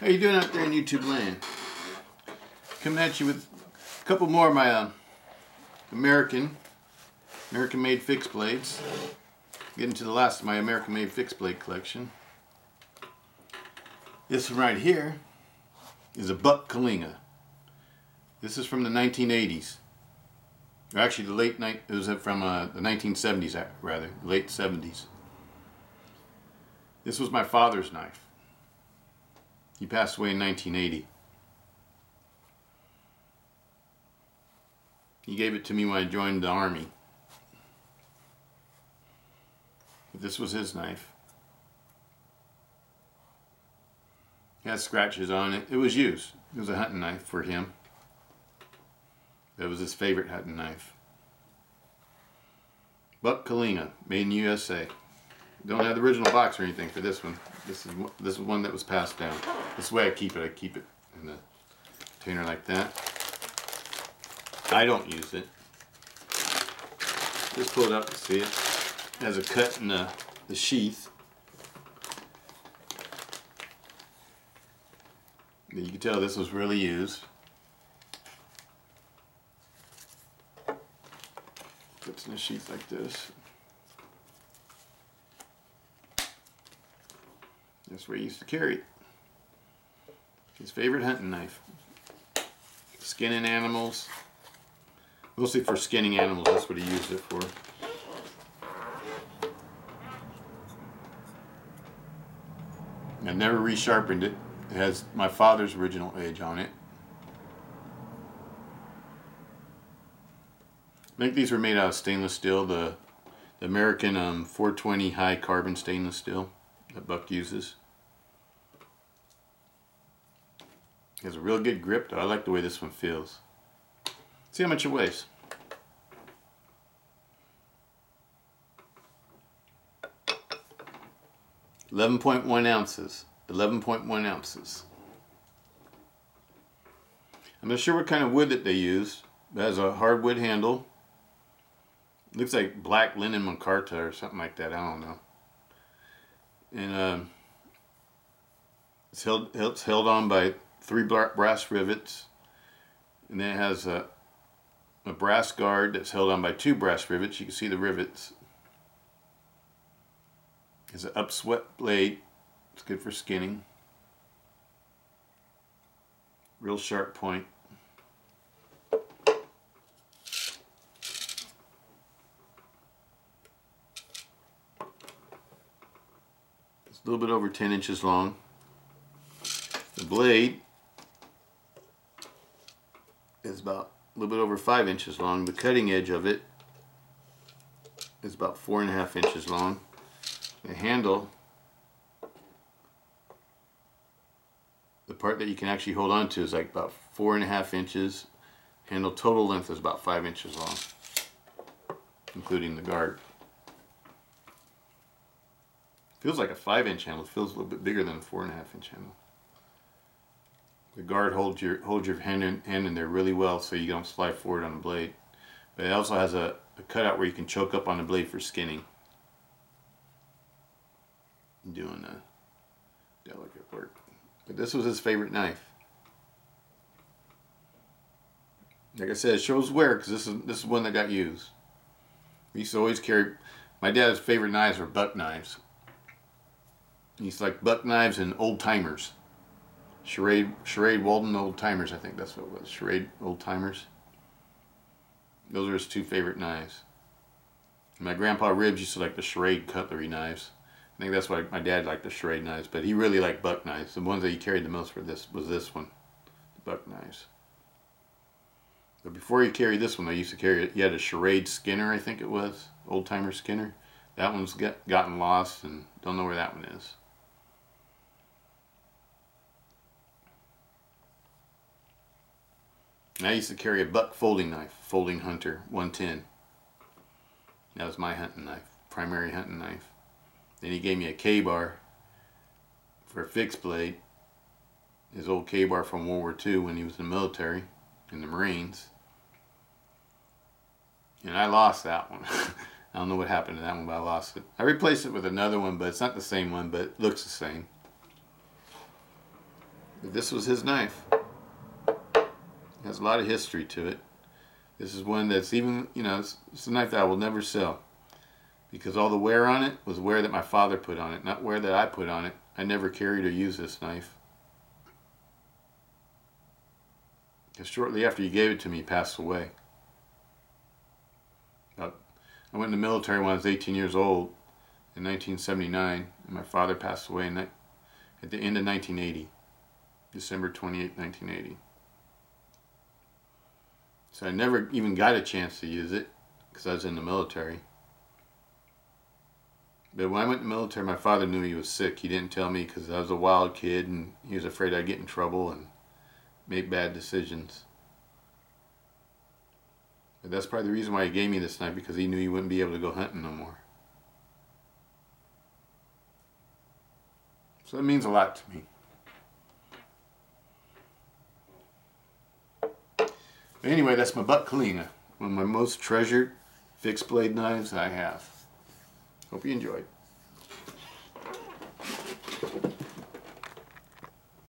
How you doing out there in YouTube land? Coming at you with a couple more of my American-made fixed blades. Getting to the last of my American-made fixed blade collection. This one right here is a buck Kalinga. This is from the 1980s. Or actually, it was from the 1970s, rather, late 70s. This was my father's knife. He passed away in 1980. He gave it to me when I joined the Army. But this was his knife. It had scratches on it. It was used. It was a hunting knife for him. That was his favorite hunting knife. Buck Kalinga, made in USA. Don't have the original box or anything for this one. This is one that was passed down. This is the way I keep it. I keep it in the container like that. I don't use it. Just pull it up to see it. It has a cut in the sheath. You can tell this was really used. Puts in a sheath like this. That's where he used to carry it. His favorite hunting knife. Skinning animals. Mostly for skinning animals, that's what he used it for. I never resharpened it. It has my father's original edge on it. I think these were made out of stainless steel, the American 420 high carbon stainless steel that Buck uses. It has a real good grip though. I like the way this one feels. See how much it weighs. .1 ounces. 11.1 ounces. I'm not sure what kind of wood that they use. It has a hardwood handle. Looks like black linen micarta or something like that. I don't know. And it's held on by 3 brass rivets. And then it has a brass guard that's held on by 2 brass rivets. You can see the rivets. It's an upswept blade. It's good for skinning. Real sharp point. It's a little bit over 10 inches long. The blade is about a little bit over 5 inches long. The cutting edge of it is about 4.5 inches long. The handle, the part that you can actually hold on to, is like about 4.5 inches. Handle total length is about 5 inches long, including the guard. Feels like a 5-inch handle. It feels a little bit bigger than a 4.5-inch handle. The guard holds your hand in there really well so you don't slide forward on the blade. But it also has a cutout where you can choke up on the blade for skinning. Doing a delicate work. But this was his favorite knife. Like I said, it shows wear because this is one that got used. We used to always carry. My dad's favorite knives were buck knives. He used to like buck knives and old timers. Charade Walden old timers, I think that's what it was. Charade old timers. Those are his 2 favorite knives. My grandpa Ribs used to like the Charade cutlery knives. I think that's why my dad liked the Charade knives, but he really liked buck knives. The ones that he carried the most was this one, the buck knives. But before he carried this one, he had a Charade Skinner, I think it was, old timer Skinner. That one's gotten lost and don't know where that one is. And I used to carry a buck folding knife, Folding Hunter 110. That was my hunting knife, primary hunting knife. Then he gave me a K-bar for a fixed blade. His old K-bar from World War II when he was in the military, in the Marines. And I lost that one. I don't know what happened to that one, but I lost it. I replaced it with another one, but it's not the same one, but it looks the same. But this was his knife. It has a lot of history to it. This is one that's even, you know, it's a knife that I will never sell. Because all the wear on it was wear that my father put on it, not wear that I put on it. I never carried or used this knife. Because shortly after he gave it to me, he passed away. I went in the military when I was 18 years old in 1979, and my father passed away at the end of 1980, December 28, 1980. So I never even got a chance to use it because I was in the military. But when I went in the military, my father knew he was sick. He didn't tell me because I was a wild kid and he was afraid I'd get in trouble and make bad decisions. But that's probably the reason why he gave me this knife, because he knew he wouldn't be able to go hunting no more. So it means a lot to me. But anyway, that's my buck Kalinga, one of my most treasured fixed blade knives I have. Hope you enjoyed.